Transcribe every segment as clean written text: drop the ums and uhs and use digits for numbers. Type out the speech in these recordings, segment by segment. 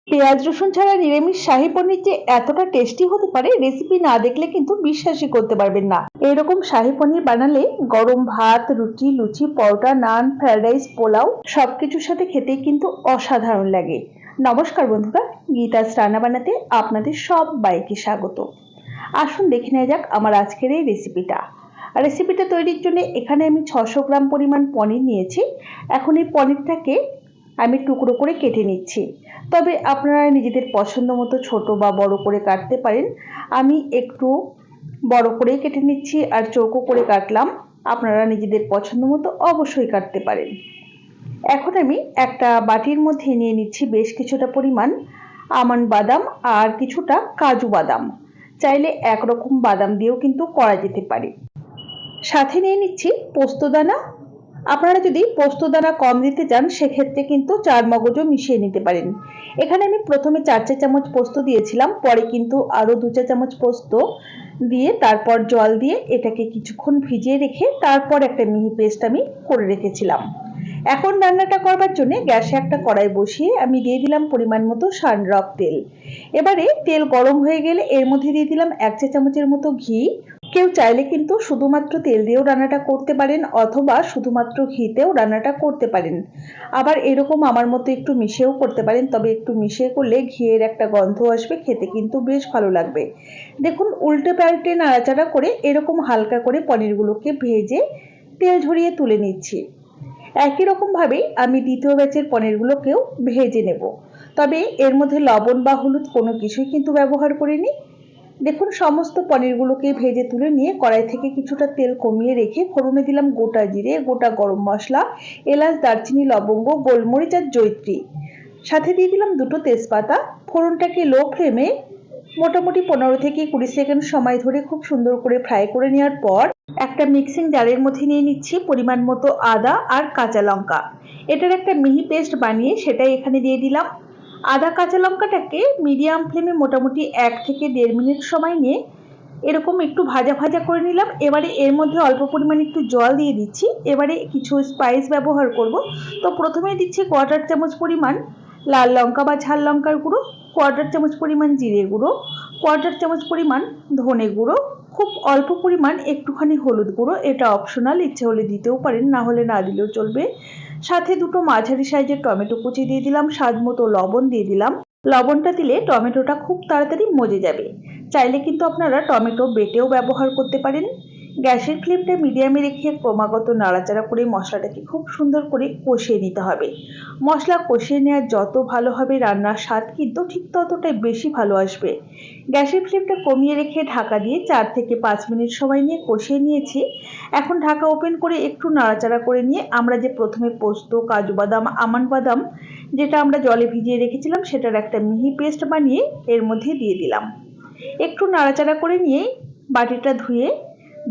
পেঁয়াজ রসুন ছাড়া নিরামিষ শাহী পনির যে এতটা টেস্টি হতে পারে, রেসিপি না দেখলে কিন্তু বিশ্বাসই করতে পারবেন না। এরকম শাহী পনির বানালে গরম ভাত, রুটি, লুচি, পরোটা, নান, ফ্রাইড রাইস, পোলাও সবকিছুর সাথে খেতেই কিন্তু অসাধারণ লাগে। নমস্কার বন্ধুরা, গীতাস রান্না বানাতে আপনাদের সবাইকে স্বাগত। আসুন দেখে নেওয়া যাক আমার আজকের এই রেসিপিটা তৈরির জন্য এখানে আমি 600 গ্রাম পরিমাণ পনির নিয়েছি। এখন এই পনিরটাকে আমি টুকরো করে কেটে নিচ্ছি। তবে আপনারা নিজেদের পছন্দ মতো ছোট বা বড় করে কাটতে পারেন। আমি একটু বড় করেই কেটে নিচ্ছি, আর চৌকো করে কাটলাম। আপনারা নিজেদের পছন্দ মতো অবশ্যই কাটতে পারেন। এখন আমি একটা বাটির মধ্যে নিয়ে নিচ্ছি বেশ কিছুটা পরিমাণ আমন্ড বাদাম আর কিছুটা কাজু বাদাম। চাইলে একরকম বাদাম দিয়েও কিন্তু করা যেতে পারে। সাথে নিয়ে নিচ্ছি পোস্তদানা। আপনারা যদি পোস্তদানা কম দিতে চান সেক্ষেত্রে কিন্তু চার মগজও মিশিয়ে নিতে পারেন। এখানে আমি প্রথমে 4 চামচ পোস্ত দিয়েছিলাম, পরে কিন্তু আরও 2 চামচ পোস্ত দিয়ে তারপর জল দিয়ে এটাকে কিছুক্ষণ ভিজিয়ে রেখে তারপর একটা মিহি পেস্ট আমি করে রেখেছিলাম। এখন রান্নাটা করবার জন্য গ্যাসে একটা কড়াই বসিয়ে আমি দিয়ে দিলাম পরিমাণ মতো সানড্রপ তেল। এবারে তেল গরম হয়ে গেলে এর মধ্যে দিয়ে দিলাম 1 চা চামচের মতো ঘি। কেউ চাইলে কিন্তু শুধুমাত্র তেল দিয়েও রান্নাটা করতে পারেন, অথবা শুধুমাত্র ঘিতেও রান্নাটা করতে পারেন। আবার এরকম আমার মতো একটু মিশিয়েও করতে পারেন, তবে একটু মিশিয়ে করলে ঘিয়ের একটা গন্ধ আসবে, খেতে কিন্তু বেশ ভালো লাগবে। দেখুন, উল্টে পাল্টে নাড়াচাড়া করে এরকম হালকা করে পনিরগুলোকে ভেজে তেল ঝরিয়ে তুলে নিচ্ছি। একই রকমভাবেই আমি দ্বিতীয় ব্যাচের পনিরগুলোকেও ভেজে নেব। তবে এর মধ্যে লবণ বা হলুদ কোনো কিছুই কিন্তু ব্যবহার করিনি। দেখুন, সমস্ত পনিরগুলোকে ভেজে তুলে নিয়ে কড়াই থেকে কিছুটা তেল কমিয়ে রেখে ফোড়নে দিলাম গোটা জিরে, গোটা গরম মশলা, এলাচ, দারচিনি, লবঙ্গ, গোলমরিচ আর জয়িত্রী। সাথে দিয়ে দিলাম 2টো তেজপাতা। ফোড়নটাকে লো ফ্লেমে মোটামুটি 15 থেকে 20 সেকেন্ড সময় ধরে খুব সুন্দর করে ফ্রাই করে নেওয়ার পর একটা মিক্সিং জারের মধ্যে নিয়ে নিচ্ছি পরিমাণ মতো আদা আর কাঁচা লঙ্কা। এটার একটা মিহি পেস্ট বানিয়ে সেটাই এখানে দিয়ে দিলাম। আদা কাঁচা লঙ্কাটাকে মিডিয়াম ফ্লেমে মোটামুটি 1 থেকে 1.5 মিনিট সময় নিয়ে এরকম একটু ভাজা ভাজা করে নিলাম। এবারে এর মধ্যে অল্প পরিমাণে একটু জল দিয়ে দিচ্ছি। এবারে কিছু স্পাইস ব্যবহার করব। তো প্রথমে দিচ্ছি 1/4 চামচ পরিমাণ লাল লঙ্কা বা ঝাল লঙ্কার গুঁড়ো, 1/4 চামচ পরিমাণ জিরে গুঁড়ো, 1/4 চামচ পরিমাণ ধনে গুঁড়ো, খুব অল্প পরিমাণ একটুখানি হলুদ গুঁড়ো। এটা অপশনাল, ইচ্ছে হলে দিতেও পারেন, না হলে না দিলেও চলবে। সাথে 2টো মাঝারি সাইজের টমেটো কুচি দিয়ে দিলাম, স্বাদ মতো লবণ দিয়ে দিলাম। লবণটা দিলে টমেটোটা খুব তাড়াতাড়ি মজে যাবে। চাইলে কিন্তু আপনারা টমেটো বেটেও ব্যবহার করতে পারেন। গ্যাসের ফ্লেমটা মিডিয়ামে রেখে ক্রমাগত নাড়াচাড়া করে মশলাটাকে খুব সুন্দর করে কষিয়ে নিতে হবে। মশলা কষিয়ে নেওয়া যত ভালো হবে রান্নার স্বাদ কিন্তু ঠিক ততটাই বেশি ভালো আসবে। গ্যাসের ফ্লেমটা কমিয়ে রেখে ঢাকা দিয়ে 4 থেকে 5 মিনিট সময় নিয়ে কষিয়ে নিয়েছি। এখন ঢাকা ওপেন করে একটু নাড়াচাড়া করে নিয়ে আমরা যে প্রথমে পোস্ত, কাজু বাদাম, আমন্ড বাদাম যেটা আমরা জলে ভিজিয়ে রেখেছিলাম সেটার একটা মিহি পেস্ট বানিয়ে এর মধ্যে দিয়ে দিলাম। একটু নাড়াচাড়া করে নিয়ে বাটিটা ধুয়ে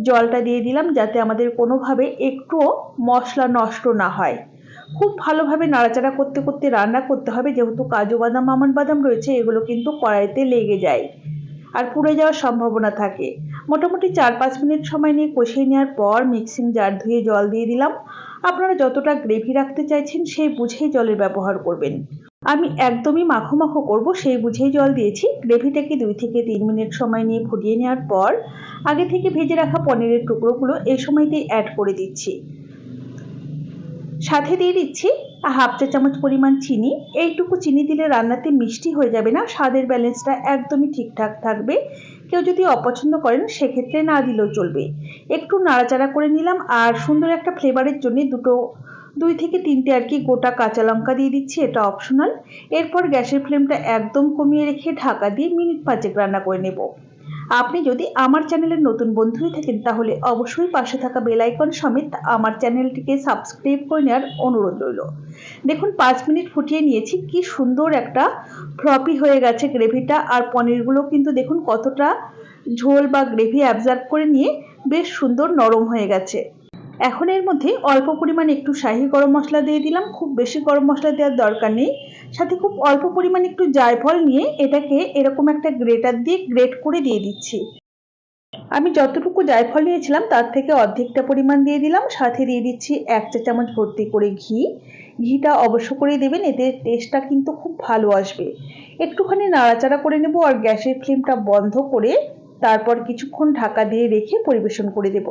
জলটা দিয়ে দিলাম, যাতে আমাদের কোনোভাবে একটুও মশলা নষ্ট না হয়। খুব ভালোভাবে নাড়াচাড়া করতে করতে রান্না করতে হবে, যেহেতু কাজু বাদাম, আমন্ড বাদাম রয়েছে, এগুলো কিন্তু কড়াইতে লেগে যায় আর পুড়ে যাওয়ার সম্ভাবনা থাকে। মোটামুটি 4-5 মিনিট সময় নিয়ে কষিয়ে নেওয়ার পর মিক্সিং জার ধুয়ে জল দিয়ে দিলাম। আপনারা যতটা গ্রেভি রাখতে চাইছেন সেই বুঝেই জলের ব্যবহার করবেন। আমি একদমই মাখো মাখো করব সেই বুঝেই জল দিয়েছি। গ্রেভিটাকে 2 থেকে 3 মিনিট সময় নিয়ে ফুটিয়ে নেওয়ার পর আগে থেকে ভেজে রাখা পনিরের টুকরোগুলো এই সময়তেই অ্যাড করে দিচ্ছি। সাথে দিয়ে দিচ্ছি 1/2 চা চামচ পরিমাণ চিনি। এইটুকু চিনি দিলে রান্নাতে মিষ্টি হয়ে যাবে না, স্বাদের ব্যালেন্সটা একদমই ঠিকঠাক থাকবে। কেউ যদি অপছন্দ করেন সেক্ষেত্রে না দিলেও চলবে। একটু নাড়াচাড়া করে নিলাম, আর সুন্দর একটা ফ্লেভারের জন্য 2 থেকে 3টে আর কি গোটা কাঁচা লঙ্কা দিয়ে দিচ্ছি, এটা অপশনাল। এরপর গ্যাসের ফ্লেমটা একদম কমিয়ে রেখে ঢাকা দিয়ে মিনিট 5 রান্না করে নেব। আপনি যদি আমার চ্যানেলের নতুন বন্ধু হয়ে থাকেন তাহলে অবশ্যই পাশে থাকা বেল আইকন সমেত আমার চ্যানেলটিকে সাবস্ক্রাইব করে নেওয়ার অনুরোধ রইল। দেখুন, 5 মিনিট ফুটিয়ে নিয়েছি, কি সুন্দর একটা ফ্লপি হয়ে গেছে গ্রেভিটা। আর পনিরগুলো কিন্তু দেখুন কতটা ঝোল বা গ্রেভি অ্যাবজর্ব করে নিয়ে বেশ সুন্দর নরম হয়ে গেছে। এখন এর মধ্যে অল্প পরিমাণ একটু শাহি গরম মশলা দিয়ে দিলাম, খুব বেশি গরম মশলা দেওয়ার দরকার নেই। সাথে খুব অল্প পরিমাণ একটু জায়ফল নিয়ে এটাকে এরকম একটা গ্রেটার দিয়ে গ্রেট করে দিয়ে দিচ্ছি। আমি যতটুকু জায়ফল নিয়েছিলাম তার থেকে অর্ধেকটা পরিমাণ দিয়ে দিলাম। সাথে দিয়ে দিচ্ছি 1 চা চামচ ভর্তি করে ঘি। ঘিটা অবশ্য করে দেবেন, এতে টেস্টটা কিন্তু খুব ভালো আসবে। একটুখানি নাড়াচাড়া করে নেব আর গ্যাসের ফ্লেমটা বন্ধ করে তারপর কিছুক্ষণ ঢাকা দিয়ে রেখে পরিবেশন করে দেব।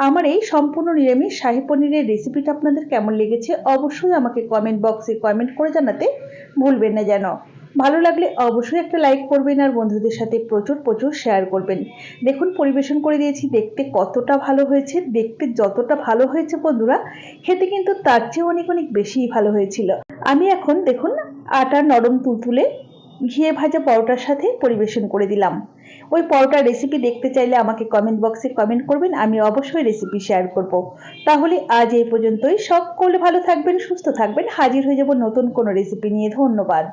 আমার এই সম্পূর্ণ নিরামিষ শাহী পনিরের রেসিপিটা আপনাদের কেমন লেগেছে অবশ্যই আমাকে কমেন্ট বক্সে কমেন্ট করে জানাতে ভুলবেন না যেন। ভালো লাগলে অবশ্যই একটা লাইক করবেন আর বন্ধুদের সাথে প্রচুর প্রচুর শেয়ার করবেন। দেখুন পরিবেশন করে দিয়েছি, দেখতে কতটা ভালো হয়েছে, দেখতে যতটা ভালো হয়েছে বন্ধুরা, খেতে কিন্তু তার চেয়ে অনেক অনেক বেশিই ভালো হয়েছিল। আমি এখন দেখুন আটা নরম তুলতুলে ঘিয়ে ভাজা পরোটার সাথে পরিবেশন করে দিলাম। ওই পরোটার রেসিপি দেখতে চাইলে আমাকে কমেন্ট বক্সে কমেন্ট করবেন, আমি অবশ্যই রেসিপি শেয়ার করব। তাহলে আজ এই পর্যন্তই, সকলে ভালো থাকবেন, সুস্থ থাকবেন, হাজির হয়ে যাব নতুন কোনো রেসিপি নিয়ে। ধন্যবাদ।